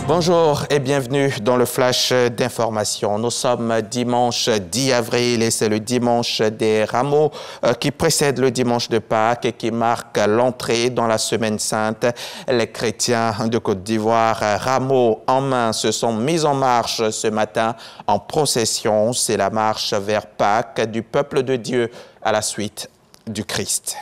Bonjour et bienvenue dans le flash d'information. Nous sommes dimanche 10 avril et c'est le dimanche des rameaux qui précède le dimanche de Pâques et qui marque l'entrée dans la semaine sainte. Les chrétiens de Côte d'Ivoire, rameaux en main, se sont mis en marche ce matin en procession. C'est la marche vers Pâques du peuple de Dieu à la suite du Christ.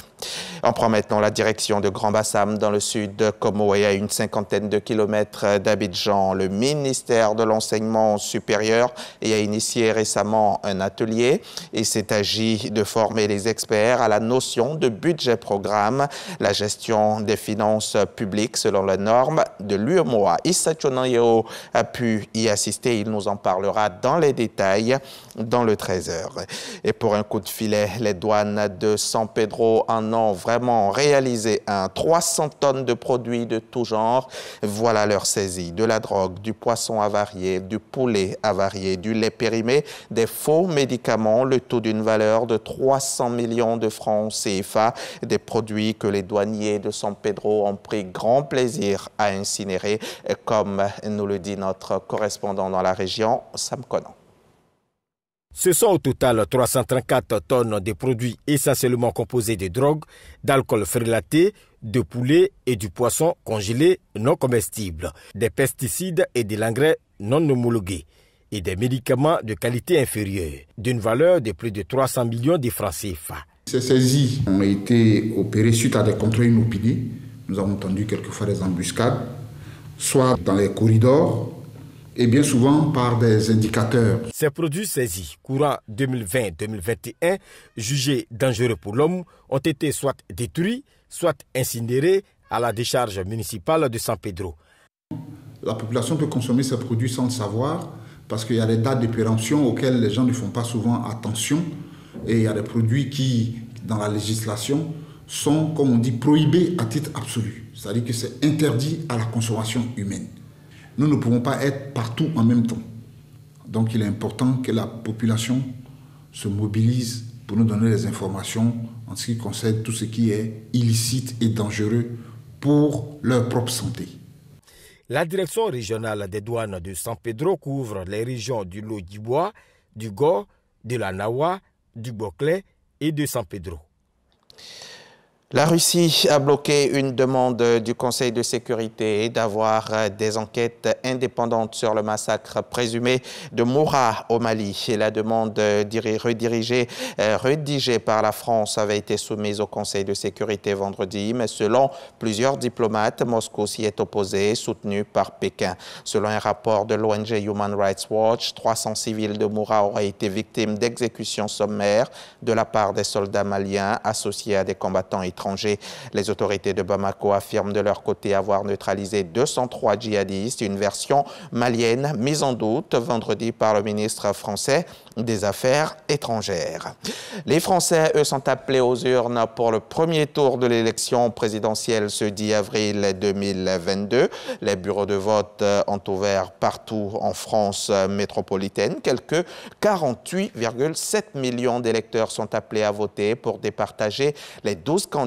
On prend maintenant la direction de Grand-Bassam dans le sud de Comoé, à une cinquantaine de kilomètres d'Abidjan. Le ministère de l'Enseignement supérieur y a initié récemment un atelier. Il s'est agi de former les experts à la notion de budget-programme, la gestion des finances publiques selon les normes de l'UEMOA. Issa Chonayeo a pu y assister. Il nous en parlera dans les détails dans le 13h. Et pour un coup de filet, les douanes de San Pedro en ont vraiment réalisé 300 tonnes de produits de tout genre. Voilà leur saisie. De la drogue, du poisson avarié, du poulet avarié, du lait périmé, des faux médicaments, le tout d'une valeur de 300 millions de francs CFA. Des produits que les douaniers de San Pedro ont pris grand plaisir à incinérer, comme nous le dit notre correspondant dans la région, Sam Conan. Ce sont au total 334 tonnes de produits essentiellement composés de drogue, d'alcool frelaté, de poulet et du poisson congelé non comestible, des pesticides et de l'engrais non homologués et des médicaments de qualité inférieure, d'une valeur de plus de 300 millions de francs CFA. Ces saisies ont été opérées suite à des contrôles inopinés. Nous avons entendu quelquefois des embuscades, soit dans les corridors, et bien souvent par des indicateurs. Ces produits saisis courant 2020-2021, jugés dangereux pour l'homme, ont été soit détruits, soit incinérés à la décharge municipale de San Pedro. La population peut consommer ces produits sans le savoir parce qu'il y a des dates de péremption auxquelles les gens ne font pas souvent attention. Et il y a des produits qui, dans la législation, sont, comme on dit, prohibés à titre absolu. C'est-à-dire que c'est interdit à la consommation humaine. Nous ne pouvons pas être partout en même temps. Donc il est important que la population se mobilise pour nous donner les informations en ce qui concerne tout ce qui est illicite et dangereux pour leur propre santé. La direction régionale des douanes de San Pedro couvre les régions du Lodjibois, du Gor, de la Nawa, du Boclé et de San Pedro. La Russie a bloqué une demande du Conseil de sécurité d'avoir des enquêtes indépendantes sur le massacre présumé de Moura au Mali. Et la demande rédigée par la France avait été soumise au Conseil de sécurité vendredi, mais selon plusieurs diplomates, Moscou s'y est opposé, soutenu par Pékin. Selon un rapport de l'ONG Human Rights Watch, 300 civils de Moura auraient été victimes d'exécutions sommaires de la part des soldats maliens associés à des combattants étrangers. Les autorités de Bamako affirment de leur côté avoir neutralisé 203 djihadistes, une version malienne mise en doute vendredi par le ministre français des Affaires étrangères. Les Français, eux, sont appelés aux urnes pour le premier tour de l'élection présidentielle ce 10 avril 2022. Les bureaux de vote ont ouvert partout en France métropolitaine. Quelques 48,7 millions d'électeurs sont appelés à voter pour départager les 12 candidats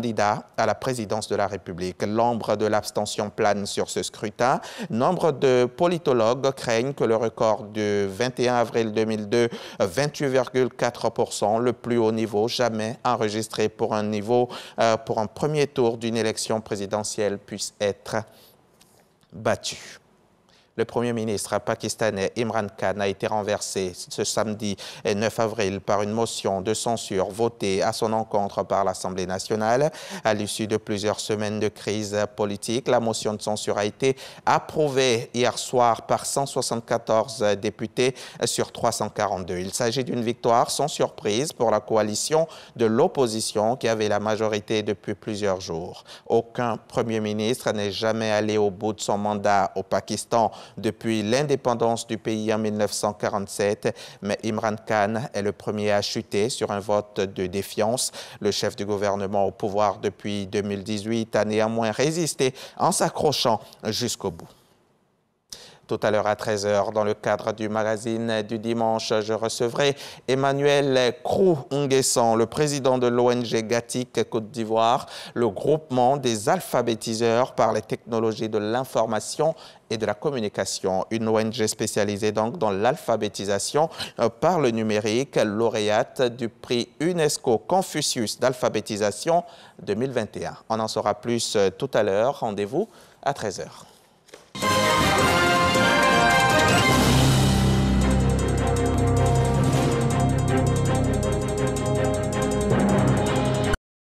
à la présidence de la République. L'ombre de l'abstention plane sur ce scrutin. Nombre de politologues craignent que le record du 21 avril 2002, 28,4%, le plus haut niveau jamais enregistré pour un premier tour d'une élection présidentielle, puisse être battu. Le Premier ministre pakistanais Imran Khan a été renversé ce samedi 9 avril par une motion de censure votée à son encontre par l'Assemblée nationale. À l'issue de plusieurs semaines de crise politique, la motion de censure a été approuvée hier soir par 174 députés sur 342. Il s'agit d'une victoire sans surprise pour la coalition de l'opposition qui avait la majorité depuis plusieurs jours. Aucun Premier ministre n'est jamais allé au bout de son mandat au Pakistan depuis l'indépendance du pays en 1947, mais Imran Khan est le premier à chuter sur un vote de défiance. Le chef du gouvernement au pouvoir depuis 2018 a néanmoins résisté en s'accrochant jusqu'au bout. Tout à l'heure à 13h, dans le cadre du magazine du dimanche, je recevrai Emmanuel Krou-Nguessan, le président de l'ONG GATIC Côte d'Ivoire, le groupement des alphabétiseurs par les technologies de l'information et de la communication. Une ONG spécialisée donc dans l'alphabétisation par le numérique, lauréate du prix UNESCO Confucius d'alphabétisation 2021. On en saura plus tout à l'heure. Rendez-vous à 13h.